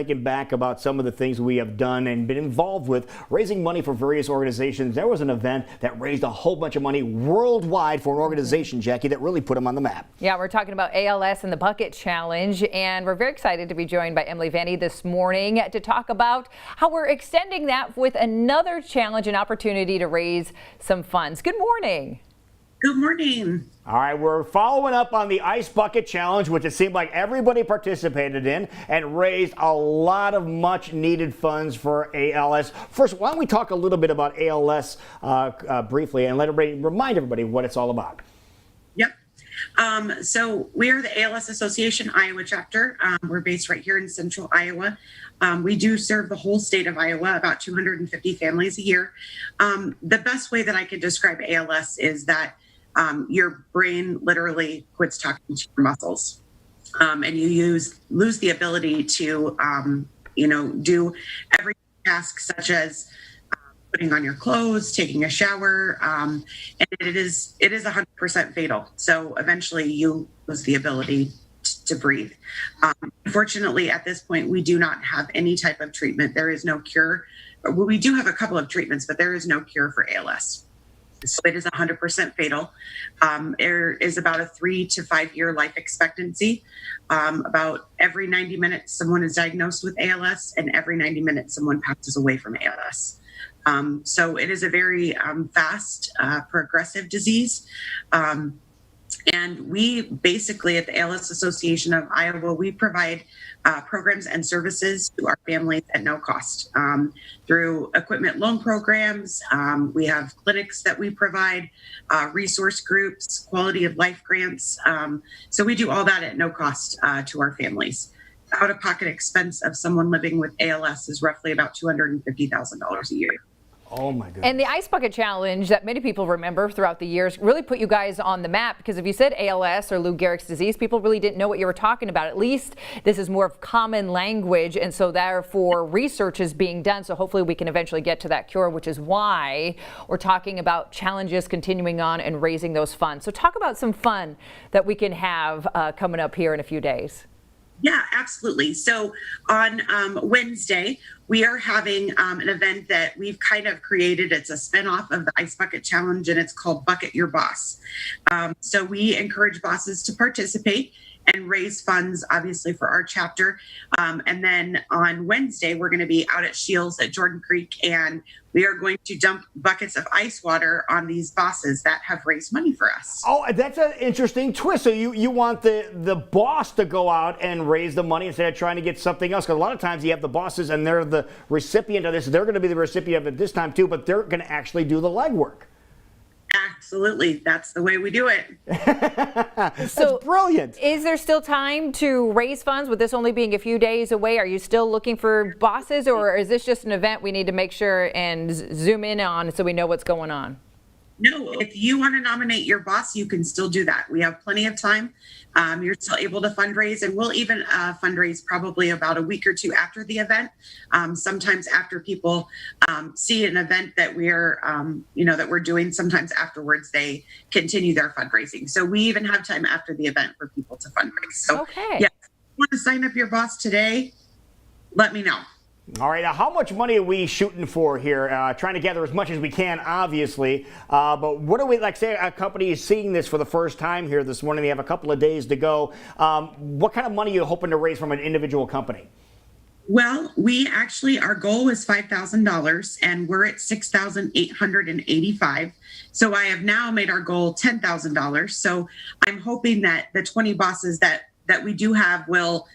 Thinking back about some of the things we have done and been involved with, raising money for various organizations. There was an event that raised a whole bunch of money worldwide for an organization, Jackie, that really put them on the map. Yeah, we're talking about ALS and the Bucket Challenge, and we're very excited to be joined by Emily Vanny this morning to talk about how we're extending that with another challenge, an opportunity to raise some funds. Good morning. Good morning. All right, we're following up on the Ice Bucket Challenge, which it seemed like everybody participated in and raised a lot of much needed funds for ALS. First, why don't we talk a little bit about ALS briefly and remind everybody what it's all about. Yep. So we are the ALS Association Iowa chapter. We're based right here in central Iowa. We do serve the whole state of Iowa, about 250 families a year. The best way that I could describe ALS is that your brain literally quits talking to your muscles, and you lose the ability to, do every task such as putting on your clothes, taking a shower, and it is 100% fatal. So eventually, you lose the ability to breathe. Unfortunately, at this point, we do not have any type of treatment. There is no cure. Well, we do have a couple of treatments, but there is no cure for ALS. So it is 100% fatal. There is about a 3 to 5 year life expectancy. About every 90 minutes, someone is diagnosed with ALS, and every 90 minutes, someone passes away from ALS. So it is a very fast, progressive disease. And we basically, at the ALS Association of Iowa, we provide programs and services to our families at no cost through equipment loan programs. We have clinics that we provide, resource groups, quality of life grants. So we do all that at no cost to our families. The out-of-pocket expense of someone living with ALS is roughly about $250,000 a year. Oh my goodness. And the Ice Bucket Challenge that many people remember throughout the years really put you guys on the map, because if you said ALS or Lou Gehrig's disease, people really didn't know what you were talking about. At least this is more of common language, and so therefore research is being done. So hopefully we can eventually get to that cure, which is why we're talking about challenges continuing on and raising those funds. So talk about some fun that we can have coming up here in a few days. Yeah, absolutely. So on Wednesday, we are having an event that we've kind of created. It's a spinoff of the Ice Bucket Challenge, and it's called Bucket Your Boss. So we encourage bosses to participate and raise funds, obviously, for our chapter. And then on Wednesday, we're going to be out at Scheel's at Jordan Creek, and we are going to dump buckets of ice water on these bosses that have raised money for us. Oh, that's an interesting twist. So you want the boss to go out and raise the money instead of trying to get something else. Because a lot of times you have the bosses and they're the recipient of this. They're going to be the recipient of it this time too, but they're going to actually do the legwork. Absolutely. That's the way we do it. That's brilliant. Is there still time to raise funds with this only being a few days away? Are you still looking for bosses, or is this just an event we need to make sure and zoom in on so we know what's going on? No, if you want to nominate your boss, you can still do that. We have plenty of time. You're still able to fundraise, and we'll even fundraise probably about a week or two after the event. Sometimes after people see an event that we're, that we're doing, sometimes afterwards they continue their fundraising. So we even have time after the event for people to fundraise. So, okay. Yeah, if you want to sign up your boss today, let me know. All right, now how much money are we shooting for here? Trying to gather as much as we can, obviously. But what do we, like, say a company is seeing this for the first time here this morning, they have a couple of days to go. What kind of money are you hoping to raise from an individual company? Well, our goal was $5,000, and we're at $6,885. So I have now made our goal $10,000. So I'm hoping that the 20 bosses that we do have will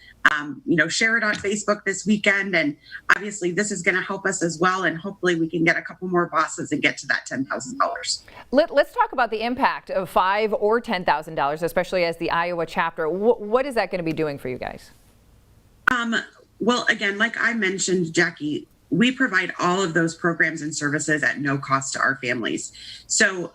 share it on Facebook this weekend. And obviously this is going to help us as well. And hopefully we can get a couple more bosses and get to that $10,000. Let's talk about the impact of $5,000 or $10,000, especially as the Iowa chapter. What is that going to be doing for you guys? Well, again, like I mentioned, Jackie, we provide all of those programs and services at no cost to our families. So,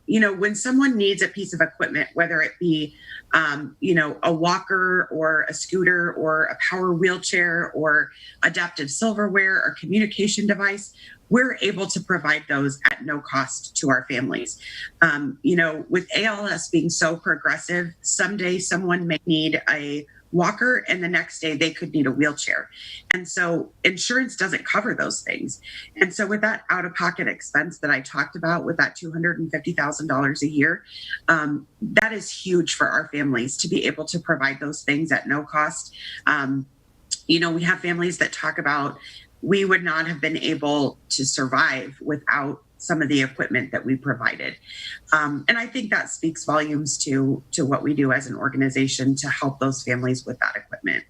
when someone needs a piece of equipment, whether it be, a walker or a scooter or a power wheelchair or adaptive silverware or communication device, we're able to provide those at no cost to our families. With ALS being so progressive, someday someone may need a walker, and the next day they could need a wheelchair. And so insurance doesn't cover those things. And so with that out-of-pocket expense that I talked about, with that $250,000 a year, that is huge for our families to be able to provide those things at no cost. We have families that talk about, we would not have been able to survive without some of the equipment that we provided. And I think that speaks volumes to what we do as an organization to help those families with that equipment.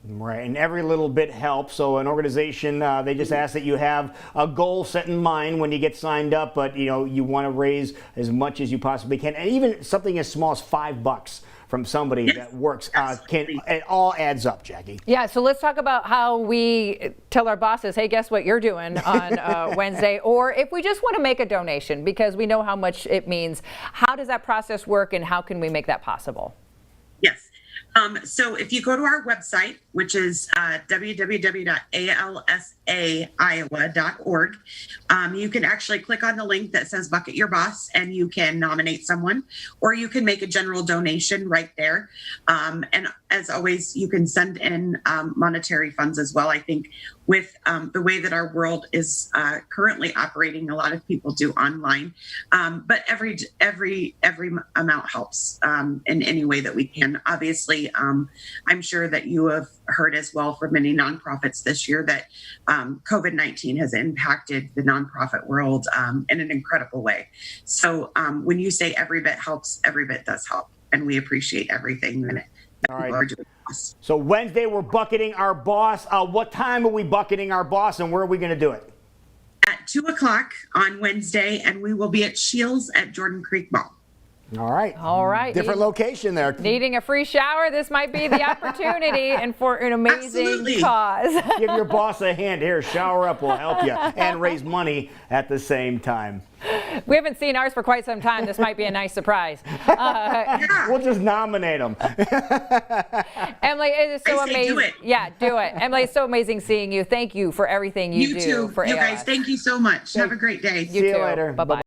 Right, and every little bit helps. So an organization, they just ask that you have a goal set in mind when you get signed up, but you want to raise as much as you possibly can, and even something as small as $5 from somebody that works, it all adds up, Jackie. Yeah, so let's talk about how we tell our bosses, hey, guess what you're doing on Wednesday, or if we just want to make a donation because we know how much it means. How does that process work, and how can we make that possible? Yes. So if you go to our website, which is www.alsaiowa.org, you can actually click on the link that says Bucket Your Boss, and you can nominate someone, or you can make a general donation right there. And as always, you can send in monetary funds as well. I think with the way that our world is currently operating, a lot of people do online, but every amount helps in any way that we can. Obviously, I'm sure that you have heard as well from many nonprofits this year that COVID-19 has impacted the nonprofit world in an incredible way. So when you say every bit helps, every bit does help, and we appreciate everything that people are doing. So Wednesday, we're bucketing our boss. What time are we bucketing our boss, and where are we going to do it? At 2 o'clock on Wednesday, and we will be at Scheel's at Jordan Creek Mall. All right. All right. Different location there. Needing a free shower, this might be the opportunity, and for an amazing Absolutely. cause. Give your boss a hand. Here, shower up. We'll help you and raise money at the same time. We haven't seen ours for quite some time. This might be a nice surprise. We'll just nominate them. Emily, it is so I say amazing. do it. Yeah, do it. Emily, it's so amazing seeing you. Thank you for everything you do too. for You ALS. guys, thank you so much. Have a great day. You See you too. later. Bye-bye.